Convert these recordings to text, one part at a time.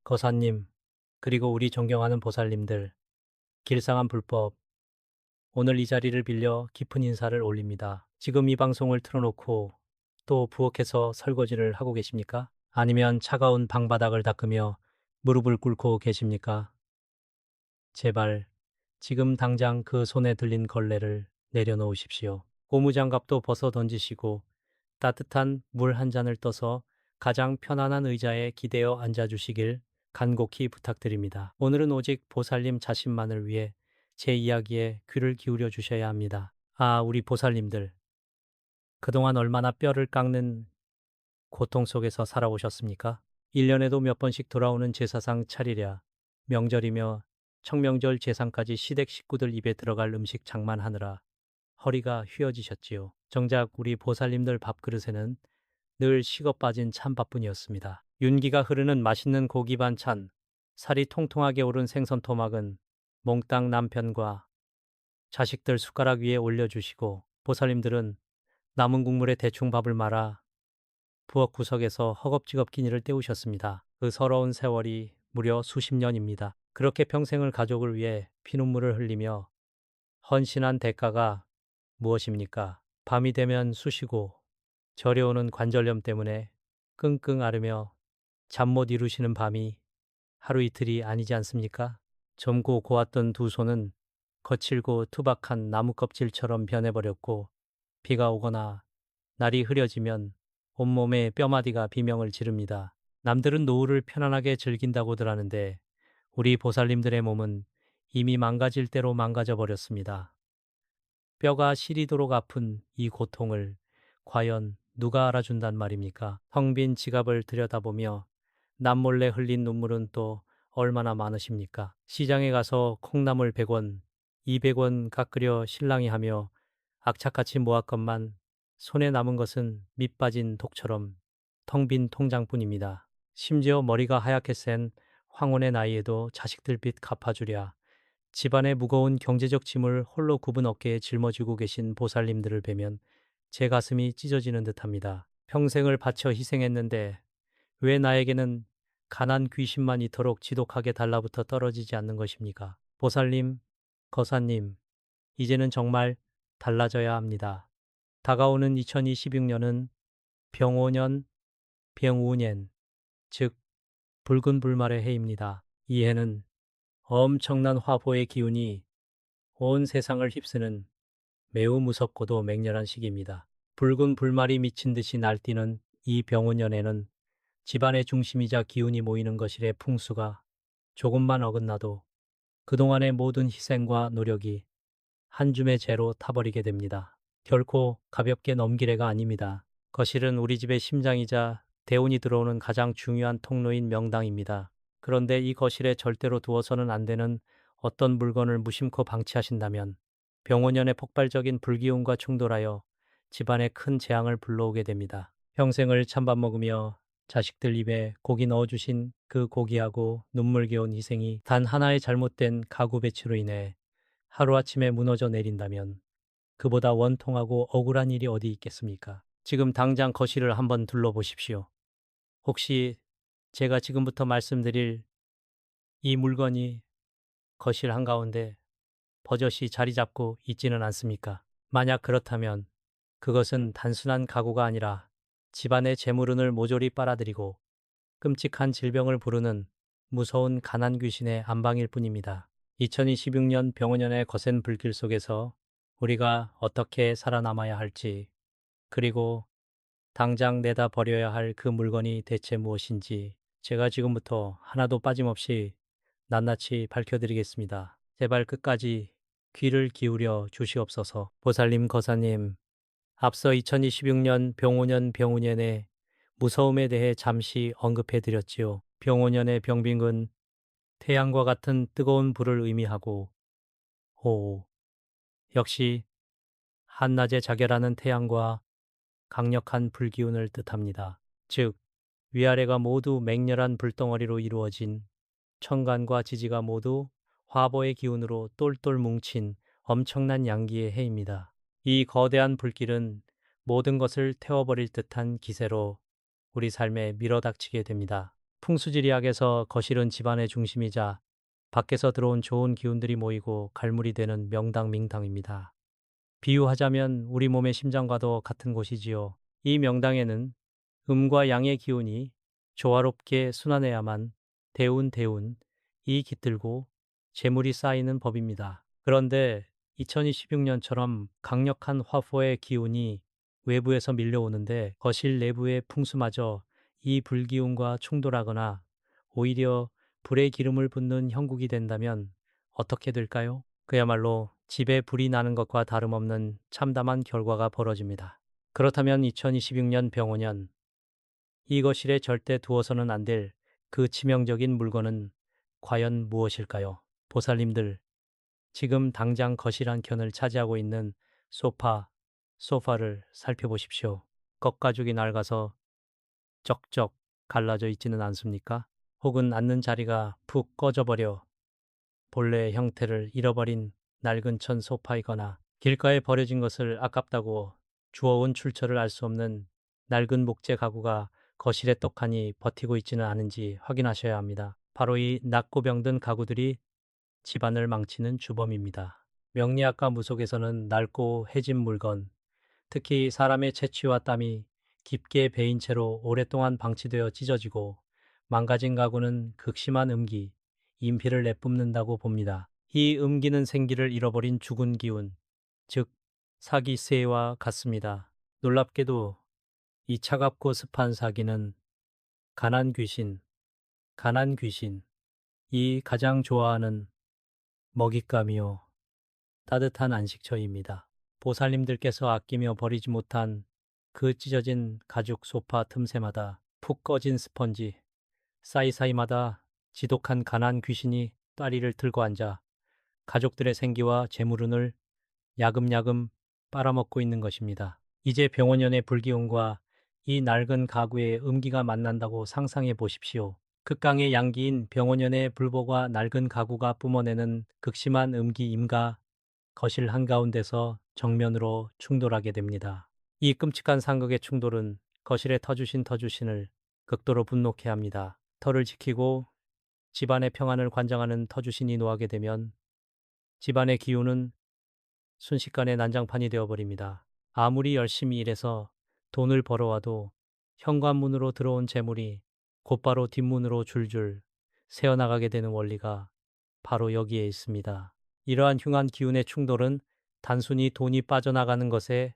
거사님, 그리고 우리 존경하는 보살님들, 길상한 불법, 오늘 이 자리를 빌려 깊은 인사를 올립니다. 지금 이 방송을 틀어놓고 또 부엌에서 설거지를 하고 계십니까? 아니면 차가운 방바닥을 닦으며 무릎을 꿇고 계십니까? 제발 지금 당장 그 손에 들린 걸레를 내려놓으십시오. 고무장갑도 벗어 던지시고 따뜻한 물 한 잔을 떠서 가장 편안한 의자에 기대어 앉아주시길 간곡히 부탁드립니다. 오늘은 오직 보살님 자신만을 위해 제 이야기에 귀를 기울여 주셔야 합니다. 아, 우리 보살님들. 그동안 얼마나 뼈를 깎는 고통 속에서 살아오셨습니까? 1년에도 몇 번씩 돌아오는 제사상 차리랴, 명절이며 청명절 제상까지 시댁 식구들 입에 들어갈 음식 장만하느라 허리가 휘어지셨지요. 정작 우리 보살님들 밥그릇에는 늘 식어 빠진 찬밥뿐이었습니다. 윤기가 흐르는 맛있는 고기 반찬, 살이 통통하게 오른 생선 토막은 몽땅 남편과 자식들 숟가락 위에 올려주시고 보살님들은 남은 국물에 대충 밥을 말아 부엌 구석에서 허겁지겁 끼니를 때우셨습니다. 그 서러운 세월이 무려 수십 년입니다. 그렇게 평생을 가족을 위해 피눈물을 흘리며 헌신한 대가가 무엇입니까? 밤이 되면 쑤시고 저려오는 관절염 때문에 끙끙 앓으며 잠 못 이루시는 밤이 하루 이틀이 아니지 않습니까? 젊고 고왔던 두 손은 거칠고 투박한 나무 껍질처럼 변해버렸고 비가 오거나 날이 흐려지면 온몸에 뼈마디가 비명을 지릅니다. 남들은 노후를 편안하게 즐긴다고들 하는데 우리 보살님들의 몸은 이미 망가질 대로 망가져 버렸습니다. 뼈가 시리도록 아픈 이 고통을 과연 누가 알아준단 말입니까? 텅 빈 지갑을 들여다보며 남몰래 흘린 눈물은 또 얼마나 많으십니까? 시장에 가서 콩나물 100원, 200원 깎으려 신랑이 하며 악착같이 모았건만 손에 남은 것은 밑 빠진 독처럼 텅 빈 통장뿐입니다. 심지어 머리가 하얗게 센 황혼의 나이에도 자식들 빚 갚아주랴 집안의 무거운 경제적 짐을 홀로 굽은 어깨에 짊어지고 계신 보살님들을 뵈면 제 가슴이 찢어지는 듯합니다. 평생을 바쳐 희생했는데 왜 나에게는 가난 귀신만 이토록 지독하게 달라붙어 떨어지지 않는 것입니까? 보살님, 거사님, 이제는 정말 달라져야 합니다. 다가오는 2026년은 병오년, 병우년, 즉 붉은 불말의 해입니다. 이 해는 엄청난 화보의 기운이 온 세상을 휩쓰는 매우 무섭고도 맹렬한 시기입니다. 붉은 불말이 미친 듯이 날뛰는 이 병원년에는 집안의 중심이자 기운이 모이는 것일의 풍수가 조금만 어긋나도 그동안의 모든 희생과 노력이 한 줌의 재로 타버리게 됩니다. 결코 가볍게 넘길 애가 아닙니다. 거실은 우리 집의 심장이자 대운이 들어오는 가장 중요한 통로인 명당입니다. 그런데 이 거실에 절대로 두어서는 안 되는 어떤 물건을 무심코 방치하신다면 병원년의 폭발적인 불기운과 충돌하여 집안에 큰 재앙을 불러오게 됩니다. 평생을 찬밥 먹으며 자식들 입에 고기 넣어주신 그 고귀하고 눈물겨운 희생이 단 하나의 잘못된 가구 배치로 인해 하루아침에 무너져 내린다면 그보다 원통하고 억울한 일이 어디 있겠습니까? 지금 당장 거실을 한번 둘러보십시오. 혹시 제가 지금부터 말씀드릴 이 물건이 거실 한가운데 버젓이 자리 잡고 있지는 않습니까? 만약 그렇다면 그것은 단순한 가구가 아니라 집안의 재물운을 모조리 빨아들이고 끔찍한 질병을 부르는 무서운 가난 귀신의 안방일 뿐입니다. 2026년 병원년의 거센 불길 속에서 우리가 어떻게 살아남아야 할지, 그리고 당장 내다 버려야 할 그 물건이 대체 무엇인지 제가 지금부터 하나도 빠짐없이 낱낱이 밝혀드리겠습니다. 제발 끝까지 귀를 기울여 주시옵소서. 보살님, 거사님, 앞서 2026년 병오년 병우년의 무서움에 대해 잠시 언급해 드렸지요. 병오년의 병빙은 태양과 같은 뜨거운 불을 의미하고 호 역시 한낮에 자결하는 태양과 강력한 불기운을 뜻합니다. 즉 위아래가 모두 맹렬한 불덩어리로 이루어진 천간과 지지가 모두 화보의 기운으로 똘똘 뭉친 엄청난 양기의 해입니다. 이 거대한 불길은 모든 것을 태워버릴 듯한 기세로 우리 삶에 밀어닥치게 됩니다. 풍수지리학에서 거실은 집안의 중심이자 밖에서 들어온 좋은 기운들이 모이고 갈물이 되는 명당 밍당입니다. 비유하자면 우리 몸의 심장과도 같은 곳이지요. 이 명당에는 음과 양의 기운이 조화롭게 순환해야만 대운이 깃들고 재물이 쌓이는 법입니다. 그런데 2026년처럼 강력한 화포의 기운이 외부에서 밀려오는데 거실 내부의 풍수마저 이 불기운과 충돌하거나 오히려 불의 기름을 붓는 형국이 된다면 어떻게 될까요? 그야말로 집에 불이 나는 것과 다름없는 참담한 결과가 벌어집니다. 그렇다면 2026년 병오년 이 거실에 절대 두어서는 안 될 그 치명적인 물건은 과연 무엇일까요? 보살님들, 지금 당장 거실 한 켠을 차지하고 있는 소파를 살펴보십시오. 겉가죽이 낡아서 쩍쩍 갈라져 있지는 않습니까? 혹은 앉는 자리가 푹 꺼져버려 본래의 형태를 잃어버린 낡은 천 소파이거나 길가에 버려진 것을 아깝다고 주워온 출처를 알 수 없는 낡은 목재 가구가 거실에 떡하니 버티고 있지는 않은지 확인하셔야 합니다. 바로 이 낡고 병든 가구들이 집안을 망치는 주범입니다. 명리학과 무속에서는 낡고 해진 물건, 특히 사람의 채취와 땀이 깊게 배인 채로 오랫동안 방치되어 찢어지고 망가진 가구는 극심한 음기, 인피를 내뿜는다고 봅니다. 이 음기는 생기를 잃어버린 죽은 기운, 즉 사기세와 같습니다. 놀랍게도 이 차갑고 습한 사기는 가난 귀신, 이 가장 좋아하는 먹잇감이요. 따뜻한 안식처입니다. 보살님들께서 아끼며 버리지 못한 그 찢어진 가죽 소파 틈새마다 푹 꺼진 스펀지, 사이사이마다 지독한 가난 귀신이 다리를 들고 앉아 가족들의 생기와 재물운을 야금야금 빨아먹고 있는 것입니다. 이제 병원연의 불기운과 이 낡은 가구의 음기가 만난다고 상상해 보십시오. 극강의 양기인 병원연의 불보가 낡은 가구가 뿜어내는 극심한 음기임과 거실 한가운데서 정면으로 충돌하게 됩니다. 이 끔찍한 상극의 충돌은 거실에 터주신을 극도로 분노케 합니다. 터를 지키고 집안의 평안을 관장하는 터주신이 노하게 되면 집안의 기운은 순식간에 난장판이 되어버립니다. 아무리 열심히 일해서 돈을 벌어와도 현관문으로 들어온 재물이 곧바로 뒷문으로 줄줄 새어나가게 되는 원리가 바로 여기에 있습니다. 이러한 흉한 기운의 충돌은 단순히 돈이 빠져나가는 것에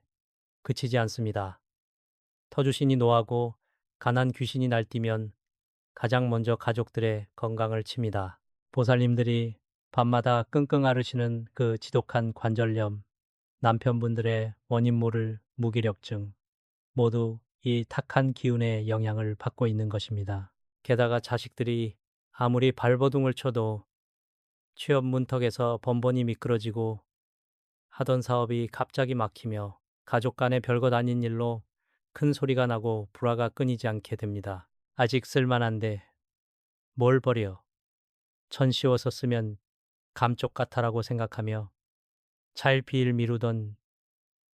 그치지 않습니다. 터주신이 노하고 가난 귀신이 날뛰면 가장 먼저 가족들의 건강을 칩니다. 보살님들이 밤마다 끙끙 앓으시는 그 지독한 관절염, 남편분들의 원인 모를 무기력증, 모두 이 탁한 기운의 영향을 받고 있는 것입니다. 게다가 자식들이 아무리 발버둥을 쳐도 취업 문턱에서 번번이 미끄러지고 하던 사업이 갑자기 막히며 가족 간의 별것 아닌 일로 큰 소리가 나고 불화가 끊이지 않게 됩니다. 아직 쓸만한데 뭘 버려. 천 씌워서 쓰면 감쪽 같아라고 생각하며 차일피일 미루던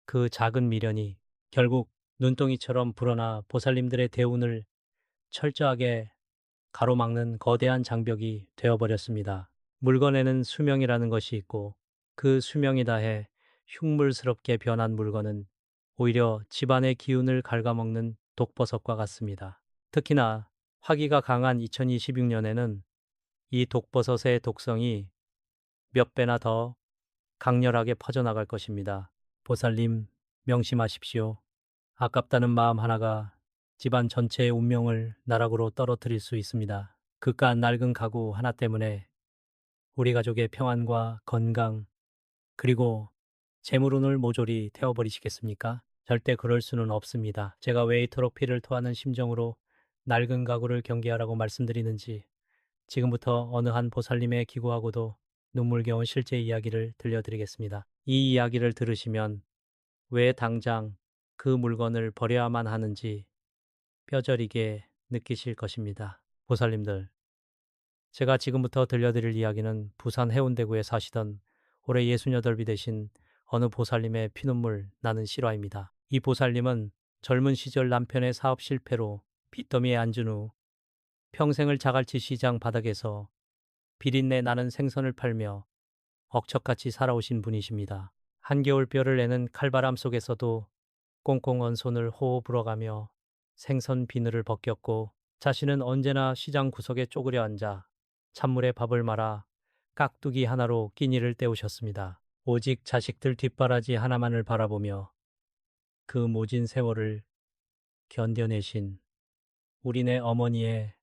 그 작은 미련이 결국 눈덩이처럼 불어나 보살님들의 대운을 철저하게 가로막는 거대한 장벽이 되어버렸습니다. 물건에는 수명이라는 것이 있고 그 수명이 다해 흉물스럽게 변한 물건은 오히려 집안의 기운을 갉아먹는 독버섯과 같습니다. 특히나 화기가 강한 2026년에는 이 독버섯의 독성이 몇 배나 더 강렬하게 퍼져나갈 것입니다. 보살님, 명심하십시오. 아깝다는 마음 하나가 집안 전체의 운명을 나락으로 떨어뜨릴 수 있습니다. 그깟 낡은 가구 하나 때문에 우리 가족의 평안과 건강, 그리고 재물운을 모조리 태워버리시겠습니까? 절대 그럴 수는 없습니다. 제가 왜 이토록 피를 토하는 심정으로 낡은 가구를 경계하라고 말씀드리는지 지금부터 어느 한 보살님의 기구하고도 눈물겨운 실제 이야기를 들려드리겠습니다. 이 이야기를 들으시면 왜 당장 그 물건을 버려야만 하는지 뼈저리게 느끼실 것입니다. 보살님들, 제가 지금부터 들려드릴 이야기는 부산 해운대구에 사시던 올해 68이 되신 어느 보살님의 피눈물 나는 실화입니다. 이 보살님은 젊은 시절 남편의 사업 실패로 빚더미에 앉은 후 평생을 자갈치 시장 바닥에서 비린내 나는 생선을 팔며 억척같이 살아오신 분이십니다. 한겨울 뼈를 내는 칼바람 속에서도 꽁꽁 언 손을 호호 불어가며 생선 비늘을 벗겼고 자신은 언제나 시장 구석에 쪼그려 앉아 찬물에 밥을 말아 깍두기 하나로 끼니를 때우셨습니다. 오직 자식들 뒷바라지 하나만을 바라보며 그 모진 세월을 견뎌내신 우리네 어머니의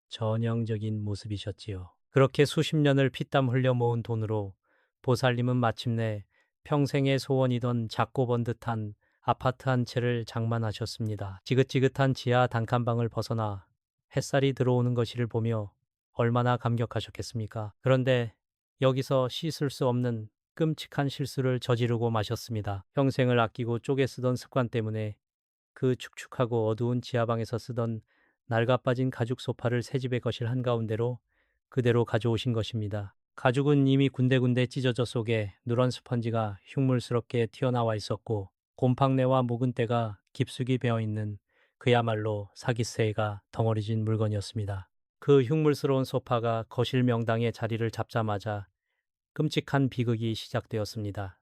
전형적인 모습이셨지요. 그렇게 수십 년을 피땀 흘려 모은 돈으로 보살님은 마침내 평생의 소원이던 작고 번듯한 아파트 한 채를 장만하셨습니다. 지긋지긋한 지하 단칸방을 벗어나 햇살이 들어오는 것을 보며 얼마나 감격하셨겠습니까? 그런데 여기서 씻을 수 없는 끔찍한 실수를 저지르고 마셨습니다. 평생을 아끼고 쪼개 쓰던 습관 때문에 그 축축하고 어두운 지하방에서 쓰던 낡아빠진 가죽 소파를 새집의 거실 한가운데로 그대로 가져오신 것입니다. 가죽은 이미 군데군데 찢어져 속에 누런 스펀지가 흉물스럽게 튀어나와 있었고 곰팡내와 묵은 때가 깊숙이 배어있는 그야말로 사기세가 덩어리진 물건이었습니다. 그 흉물스러운 소파가 거실 명당에 자리를 잡자마자 끔찍한 비극이 시작되었습니다.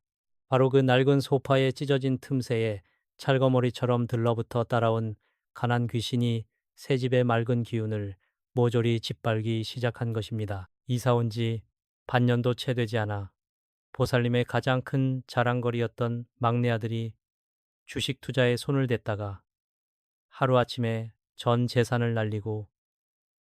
바로 그 낡은 소파의 찢어진 틈새에 찰거머리처럼 들러붙어 따라온 가난 귀신이 새 집의 맑은 기운을 모조리 짓밟기 시작한 것입니다. 이사 온 지 반년도 채 되지 않아 보살님의 가장 큰 자랑거리였던 막내 아들이 주식 투자에 손을 댔다가 하루아침에 전 재산을 날리고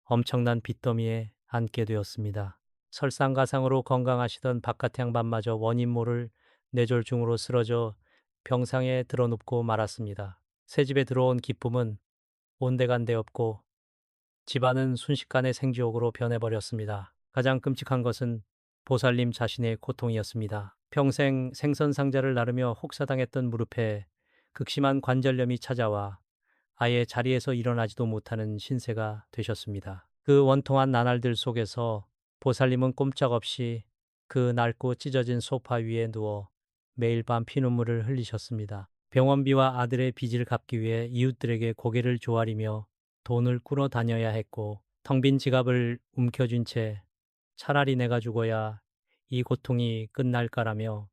엄청난 빚더미에 앉게 되었습니다. 설상가상으로 건강하시던 바깥 양반마저 원인 모를 뇌졸중으로 쓰러져 병상에 드러눕고 말았습니다. 새 집에 들어온 기쁨은 온데간데 없고 집안은 순식간에 생지옥으로 변해버렸습니다. 가장 끔찍한 것은 보살님 자신의 고통이었습니다. 평생 생선 상자를 나르며 혹사당했던 무릎에 극심한 관절염이 찾아와 아예 자리에서 일어나지도 못하는 신세가 되셨습니다. 그 원통한 나날들 속에서 보살님은 꼼짝없이 그 낡고 찢어진 소파 위에 누워 매일 밤 피눈물을 흘리셨습니다. 병원비와 아들의 빚을 갚기 위해 이웃들에게 고개를 조아리며 돈을 꾸러 다녀야 했고 텅 빈 지갑을 움켜쥔 채 차라리 내가 죽어야 이 고통이 끝날까라며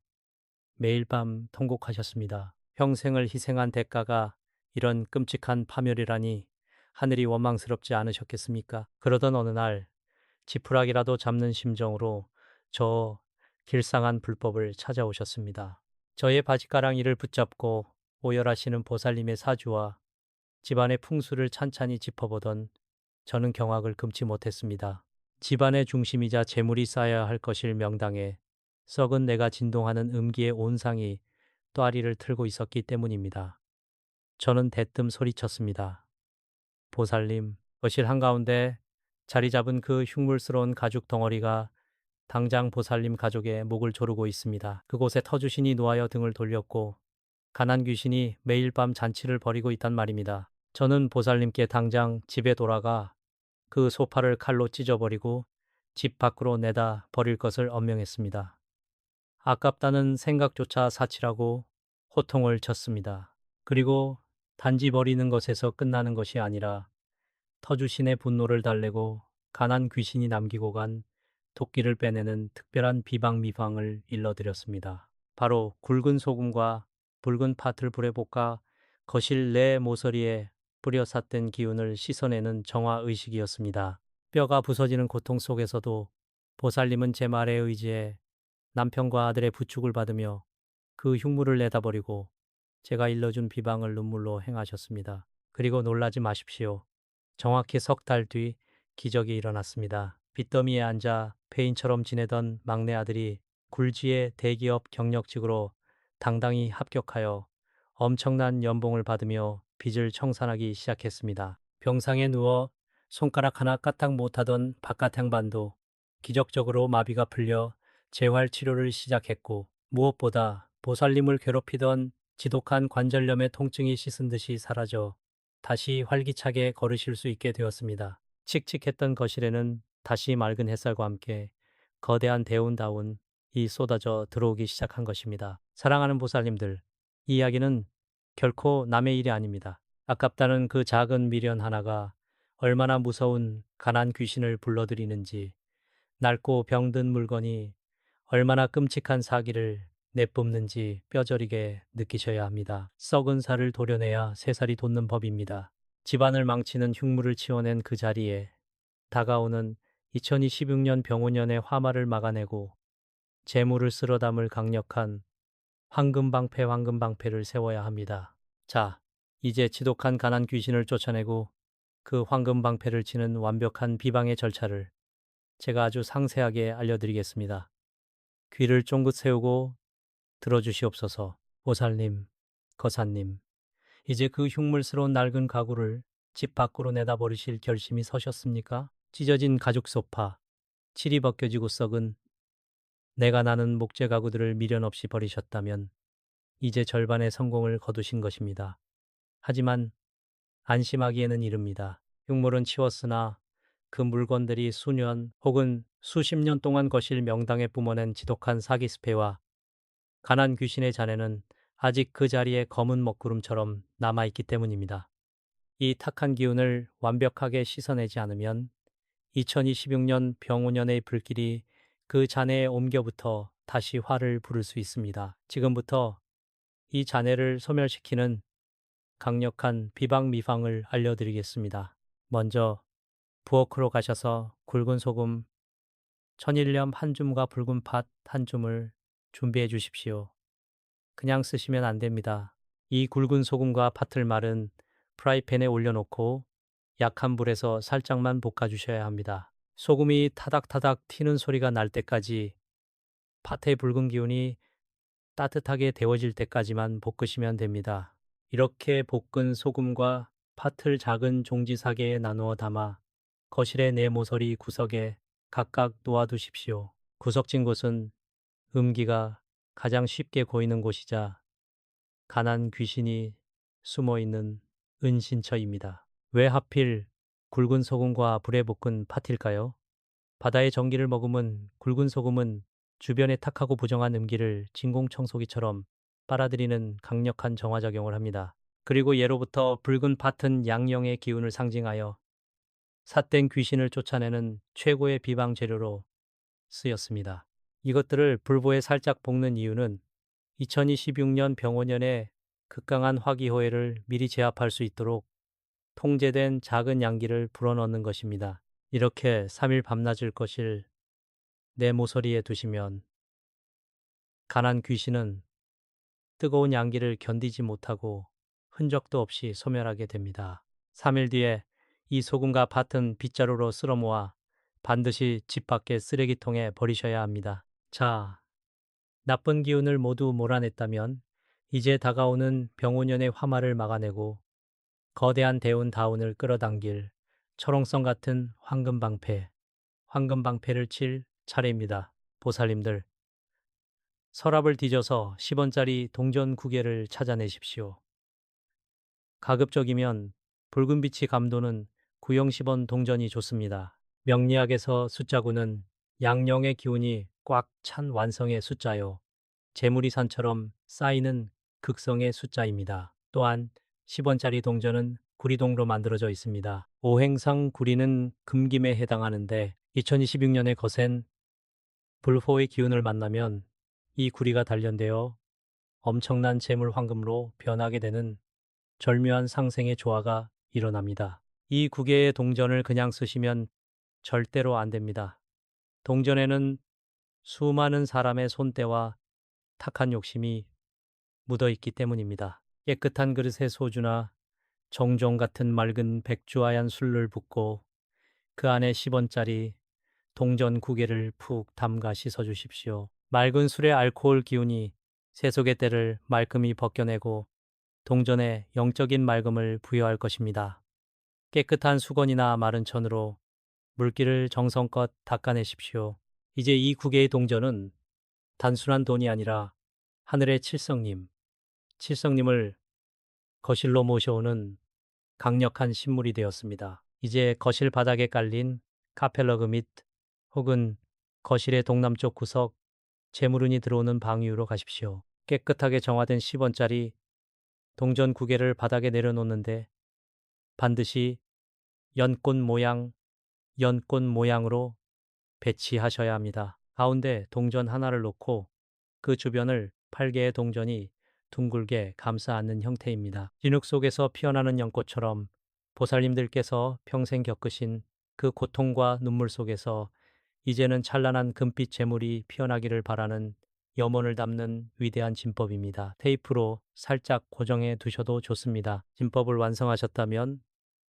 매일 밤 통곡하셨습니다. 평생을 희생한 대가가 이런 끔찍한 파멸이라니 하늘이 원망스럽지 않으셨겠습니까? 그러던 어느 날 지푸라기라도 잡는 심정으로 저 길상한 불법을 찾아오셨습니다. 저의 바지가랑이를 붙잡고 오열하시는 보살님의 사주와 집안의 풍수를 찬찬히 짚어보던 저는 경악을 금치 못했습니다. 집안의 중심이자 재물이 쌓여야 할 것일 명당에 썩은 내가 진동하는 음기의 온상이 또아리를 틀고 있었기 때문입니다. 저는 대뜸 소리쳤습니다. 보살님, 거실 한가운데 자리 잡은 그 흉물스러운 가죽 덩어리가 당장 보살님 가족의 목을 조르고 있습니다. 그곳에 터주신이 노하여 등을 돌렸고 가난 귀신이 매일 밤 잔치를 벌이고 있단 말입니다. 저는 보살님께 당장 집에 돌아가 그 소파를 칼로 찢어버리고 집 밖으로 내다 버릴 것을 엄명했습니다. 아깝다는 생각조차 사치라고 호통을 쳤습니다. 그리고 단지 버리는 것에서 끝나는 것이 아니라 터주신의 분노를 달래고 가난 귀신이 남기고 간 도끼를 빼내는 특별한 비방미방을 일러드렸습니다. 바로 굵은 소금과 붉은 팥을 불에 볶아 거실 내 모서리에 뿌려 샀던 기운을 씻어내는 정화의식이었습니다. 뼈가 부서지는 고통 속에서도 보살님은 제 말에 의지해 남편과 아들의 부축을 받으며 그 흉물을 내다버리고 제가 일러준 비방을 눈물로 행하셨습니다. 그리고 놀라지 마십시오. 정확히 석 달 뒤 기적이 일어났습니다. 빚더미에 앉아 폐인처럼 지내던 막내 아들이 굴지의 대기업 경력직으로 당당히 합격하여 엄청난 연봉을 받으며 빚을 청산하기 시작했습니다. 병상에 누워 손가락 하나 까딱 못하던 바깥 양반도 기적적으로 마비가 풀려 재활 치료를 시작했고 무엇보다 보살님을 괴롭히던 지독한 관절염의 통증이 씻은 듯이 사라져 다시 활기차게 걸으실 수 있게 되었습니다. 칙칙했던 거실에는 다시 맑은 햇살과 함께 거대한 대운다운이 쏟아져 들어오기 시작한 것입니다. 사랑하는 보살님들, 이 이야기는 결코 남의 일이 아닙니다. 아깝다는 그 작은 미련 하나가 얼마나 무서운 가난 귀신을 불러들이는지, 낡고 병든 물건이 얼마나 끔찍한 사기를 내뿜는지 뼈저리게 느끼셔야 합니다. 썩은 살을 도려내야 새살이 돋는 법입니다. 집안을 망치는 흉물을 치워낸 그 자리에 다가오는 2026년 병오년의 화마를 막아내고 재물을 쓸어 담을 강력한 황금방패를 세워야 합니다. 자, 이제 지독한 가난 귀신을 쫓아내고 그 황금방패를 치는 완벽한 비방의 절차를 제가 아주 상세하게 알려드리겠습니다. 귀를 쫑긋 세우고 들어주시옵소서. 보살님, 거사님, 이제 그 흉물스러운 낡은 가구를 집 밖으로 내다버리실 결심이 서셨습니까? 찢어진 가죽 소파, 칠이 벗겨지고 썩은 내가 나는 목재 가구들을 미련 없이 버리셨다면 이제 절반의 성공을 거두신 것입니다. 하지만 안심하기에는 이릅니다. 흉물은 치웠으나 그 물건들이 수년 혹은 수십 년 동안 거실 명당에 뿜어낸 지독한 사기 스패와 가난 귀신의 잔해는 아직 그 자리에 검은 먹구름처럼 남아있기 때문입니다. 이 탁한 기운을 완벽하게 씻어내지 않으면 2026년 병오년의 불길이 그 잔해에 옮겨붙어 다시 화를 부를 수 있습니다. 지금부터 이 잔해를 소멸시키는 강력한 비방 미방을 알려드리겠습니다. 먼저 부엌으로 가셔서 굵은 소금 1000일염 한 줌과 붉은 팥 한 줌을 준비해 주십시오. 그냥 쓰시면 안 됩니다. 이 굵은 소금과 팥을 마른 프라이팬에 올려놓고 약한 불에서 살짝만 볶아주셔야 합니다. 소금이 타닥타닥 튀는 소리가 날 때까지 팥의 붉은 기운이 따뜻하게 데워질 때까지만 볶으시면 됩니다. 이렇게 볶은 소금과 팥을 작은 종지사계에 나누어 담아 거실의 네 모서리 구석에 각각 놓아두십시오. 구석진 곳은 음기가 가장 쉽게 고이는 곳이자 가난 귀신이 숨어있는 은신처입니다. 왜 하필 굵은 소금과 불에 볶은 팥일까요? 바다의 전기를 머금은 굵은 소금은 주변의 탁하고 부정한 음기를 진공청소기처럼 빨아들이는 강력한 정화작용을 합니다. 그리고 예로부터 붉은 팥은 양령의 기운을 상징하여 삿된 귀신을 쫓아내는 최고의 비방 재료로 쓰였습니다. 이것들을 불보에 살짝 볶는 이유는 2026년 병오년에 극강한 화기호해를 미리 제압할 수 있도록 통제된 작은 양기를 불어넣는 것입니다. 이렇게 3일 밤낮을 거실 내 모서리에 두시면 가난 귀신은 뜨거운 양기를 견디지 못하고 흔적도 없이 소멸하게 됩니다. 3일 뒤에 이 소금과 팥은 빗자루로 쓸어 모아 반드시 집 밖의 쓰레기통에 버리셔야 합니다. 자, 나쁜 기운을 모두 몰아냈다면 이제 다가오는 병오년의 화마를 막아내고 거대한 대운 다운을 끌어당길 철옹성 같은 황금방패를 칠 차례입니다. 보살님들, 서랍을 뒤져서 10원짜리 동전 9개를 찾아내십시오. 가급적이면 붉은 빛이 감도는 구형 10원 동전이 좋습니다. 명리학에서 숫자구는 양령의 기운이 꽉 찬 완성의 숫자요. 재물이 산처럼 쌓이는 극성의 숫자입니다. 또한 10원짜리 동전은 구리동으로 만들어져 있습니다. 오행상 구리는 금김에 해당하는데 2026년에 거센 불호의 기운을 만나면 이 구리가 단련되어 엄청난 재물 황금으로 변하게 되는 절묘한 상생의 조화가 일어납니다. 이 9개의 동전을 그냥 쓰시면 절대로 안 됩니다. 동전에는 수많은 사람의 손때와 탁한 욕심이 묻어 있기 때문입니다. 깨끗한 그릇에 소주나 정종 같은 맑은 백주하얀 술을 붓고 그 안에 10원짜리 동전 9개를 푹 담가 씻어 주십시오. 맑은 술의 알코올 기운이 세속의 때를 말끔히 벗겨내고 동전에 영적인 맑음을 부여할 것입니다. 깨끗한 수건이나 마른 천으로 물기를 정성껏 닦아내십시오. 이제 이 9개의 동전은 단순한 돈이 아니라 하늘의 칠성님을 거실로 모셔오는 강력한 신물이 되었습니다. 이제 거실 바닥에 깔린 카펠러그 및 혹은 거실의 동남쪽 구석 재물운이 들어오는 방 위로 가십시오. 깨끗하게 정화된 10원짜리 동전 9개를 바닥에 내려놓는데 반드시 연꽃 모양, 연꽃 모양으로 배치하셔야 합니다. 가운데 동전 하나를 놓고 그 주변을 8개의 동전이 둥글게 감싸 안는 형태입니다. 진흙 속에서 피어나는 연꽃처럼 보살님들께서 평생 겪으신 그 고통과 눈물 속에서 이제는 찬란한 금빛 재물이 피어나기를 바라는 염원을 담는 위대한 진법입니다. 테이프로 살짝 고정해 두셔도 좋습니다. 진법을 완성하셨다면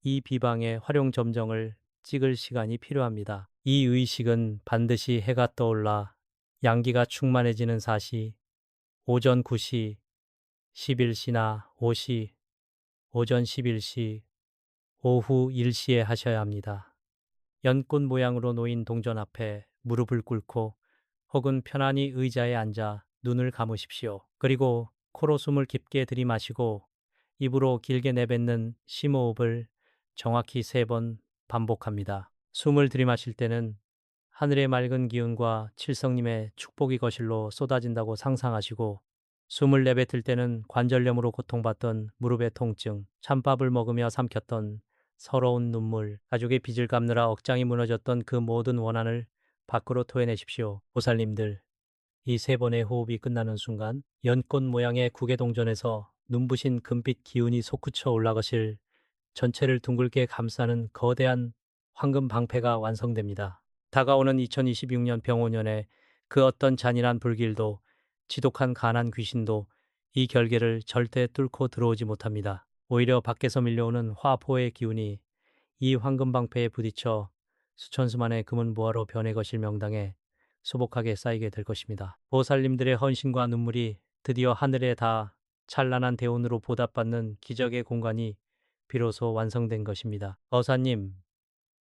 이 비방의 활용 점정을 찍을 시간이 필요합니다. 이 의식은 반드시 해가 떠올라 양기가 충만해지는 4시, 오전 9시, 11시나 5시, 오전 11시, 오후 1시에 하셔야 합니다. 연꽃 모양으로 놓인 동전 앞에 무릎을 꿇고 혹은 편안히 의자에 앉아 눈을 감으십시오. 그리고 코로 숨을 깊게 들이마시고 입으로 길게 내뱉는 심호흡을 정확히 3번 반복합니다. 숨을 들이마실 때는 하늘의 맑은 기운과 칠성님의 축복이 거실로 쏟아진다고 상상하시고 숨을 내뱉을 때는 관절염으로 고통받던 무릎의 통증, 찬밥을 먹으며 삼켰던 서러운 눈물, 가족의 빚을 갚느라 억장이 무너졌던 그 모든 원한을 밖으로 토해내십시오. 보살님들, 이 3번의 호흡이 끝나는 순간 연꽃 모양의 구개동전에서 눈부신 금빛 기운이 솟구쳐 올라가실 전체를 둥글게 감싸는 거대한 황금 방패가 완성됩니다. 다가오는 2026년 병오년에 그 어떤 잔인한 불길도 지독한 가난 귀신도 이 결계를 절대 뚫고 들어오지 못합니다. 오히려 밖에서 밀려오는 화포의 기운이 이 황금 방패에 부딪혀 수천수만의 금은 보화로 변해 거실 명당에 수복하게 쌓이게 될 것입니다. 보살님들의 헌신과 눈물이 드디어 하늘에 닿아 찬란한 대운으로 보답받는 기적의 공간이 비로소 완성된 것입니다. 어사님,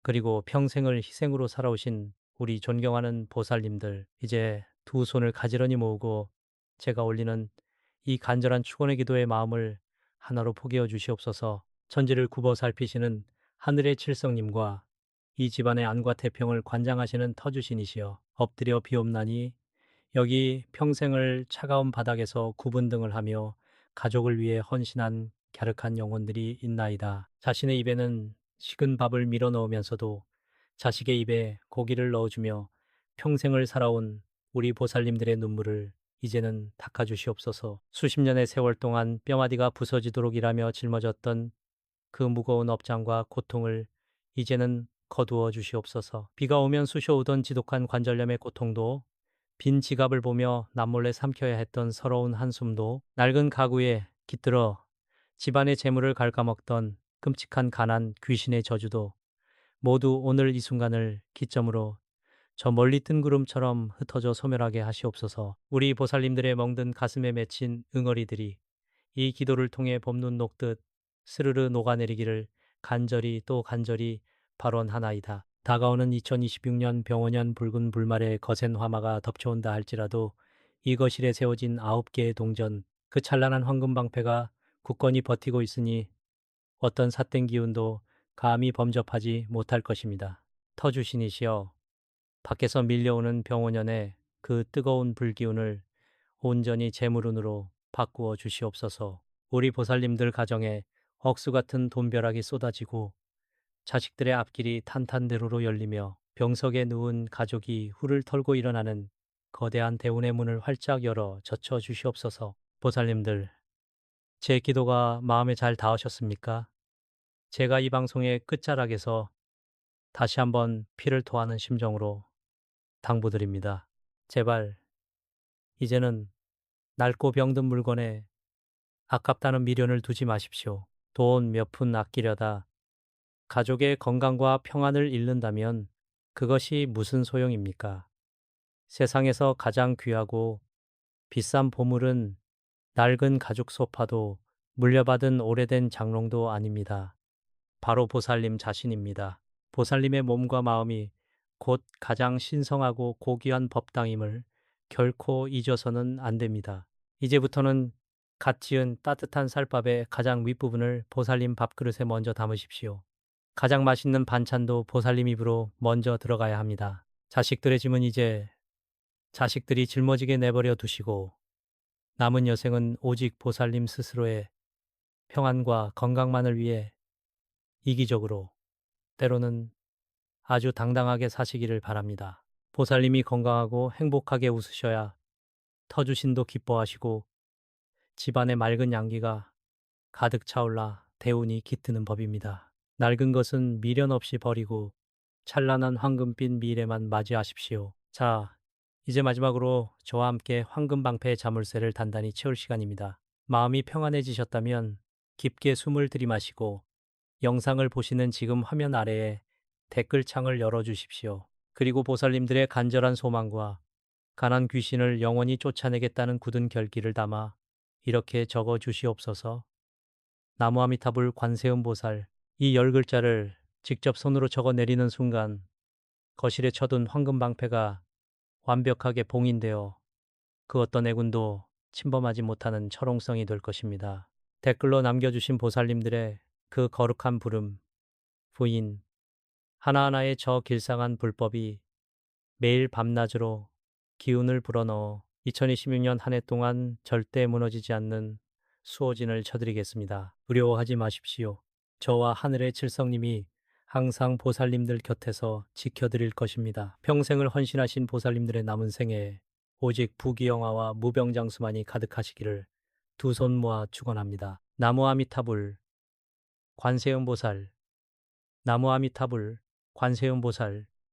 그리고 평생을 희생으로 살아오신 우리 존경하는 보살님들, 이제 두 손을 가지런히 모으고 제가 올리는 이 간절한 축원의 기도의 마음을 하나로 포개어 주시옵소서. 천지를 굽어 살피시는 하늘의 칠성님과 이 집안의 안과 태평을 관장하시는 터주신이시여, 엎드려 비옵나니 여기 평생을 차가운 바닥에서 구분등을 하며 가족을 위해 헌신한 갸륵한 영혼들이 있나이다. 자신의 입에는 식은 밥을 밀어 넣으면서도 자식의 입에 고기를 넣어주며 평생을 살아온 우리 보살님들의 눈물을 이제는 닦아주시옵소서. 수십 년의 세월 동안 뼈마디가 부서지도록 일하며 짊어졌던 그 무거운 업장과 고통을 이제는 거두어 주시옵소서. 비가 오면 쑤셔오던 지독한 관절염의 고통도, 빈 지갑을 보며 남몰래 삼켜야 했던 서러운 한숨도, 낡은 가구에 깃들어 집안의 재물을 갉아먹던 끔찍한 가난 귀신의 저주도 모두 오늘 이 순간을 기점으로 저 멀리 뜬 구름처럼 흩어져 소멸하게 하시옵소서. 우리 보살님들의 멍든 가슴에 맺힌 응어리들이 이 기도를 통해 봄눈 녹듯 스르르 녹아내리기를 간절히 또 간절히 발언하나이다. 다가오는 2026년 병원년 붉은 불말의 거센 화마가 덮쳐온다 할지라도 이 거실에 세워진 9개의 동전, 그 찬란한 황금 방패가 굳건히 버티고 있으니 어떤 삿된 기운도 감히 범접하지 못할 것입니다. 터주신이시여, 밖에서 밀려오는 병원년의 그 뜨거운 불기운을 온전히 재물운으로 바꾸어 주시옵소서. 우리 보살님들 가정에 억수 같은 돈벼락이 쏟아지고 자식들의 앞길이 탄탄대로로 열리며 병석에 누운 가족이 훌을 털고 일어나는 거대한 대운의 문을 활짝 열어 젖혀 주시옵소서. 보살님들, 제 기도가 마음에 잘 닿으셨습니까? 제가 이 방송의 끝자락에서 다시 한번 피를 토하는 심정으로 당부드립니다. 제발 이제는 낡고 병든 물건에 아깝다는 미련을 두지 마십시오. 돈 몇 푼 아끼려다 가족의 건강과 평안을 잃는다면 그것이 무슨 소용입니까? 세상에서 가장 귀하고 비싼 보물은 낡은 가죽 소파도 물려받은 오래된 장롱도 아닙니다. 바로 보살님 자신입니다. 보살님의 몸과 마음이 곧 가장 신성하고 고귀한 법당임을 결코 잊어서는 안 됩니다. 이제부터는 갓 지은 따뜻한 쌀밥의 가장 윗부분을 보살님 밥그릇에 먼저 담으십시오. 가장 맛있는 반찬도 보살님 입으로 먼저 들어가야 합니다. 자식들의 짐은 이제 자식들이 짊어지게 내버려 두시고 남은 여생은 오직 보살님 스스로의 평안과 건강만을 위해 이기적으로 때로는 아주 당당하게 사시기를 바랍니다. 보살님이 건강하고 행복하게 웃으셔야 터주신도 기뻐하시고 집안의 맑은 양기가 가득 차올라 대운이 깃드는 법입니다. 낡은 것은 미련 없이 버리고 찬란한 황금빛 미래만 맞이하십시오. 자, 이제 마지막으로 저와 함께 황금방패의 자물쇠를 단단히 채울 시간입니다. 마음이 평안해지셨다면 깊게 숨을 들이마시고 영상을 보시는 지금 화면 아래에 댓글창을 열어주십시오. 그리고 보살님들의 간절한 소망과 가난 귀신을 영원히 쫓아내겠다는 굳은 결기를 담아 이렇게 적어 주시옵소서. 나무아미타불 관세음보살, 이 10글자를 직접 손으로 적어 내리는 순간 거실에 쳐둔 황금방패가 완벽하게 봉인되어 그 어떤 애군도 침범하지 못하는 철옹성이 될 것입니다. 댓글로 남겨주신 보살님들의 그 거룩한 부름, 부인, 하나하나의 저 길상한 불법이 매일 밤낮으로 기운을 불어넣어 2026년 한 해 동안 절대 무너지지 않는 수호진을 쳐드리겠습니다. 두려워하지 마십시오. 저와 하늘의 칠성님이 항상 보살님들 곁에서 지켜드릴 것입니다. 평생을 헌신하신 보살님들의 남은 생애에 오직 부귀영화와 무병장수만이 가득하시기를 두 손 모아 축원합니다. 나무아미타불 관세음보살, 나무아미타불 관세음보살.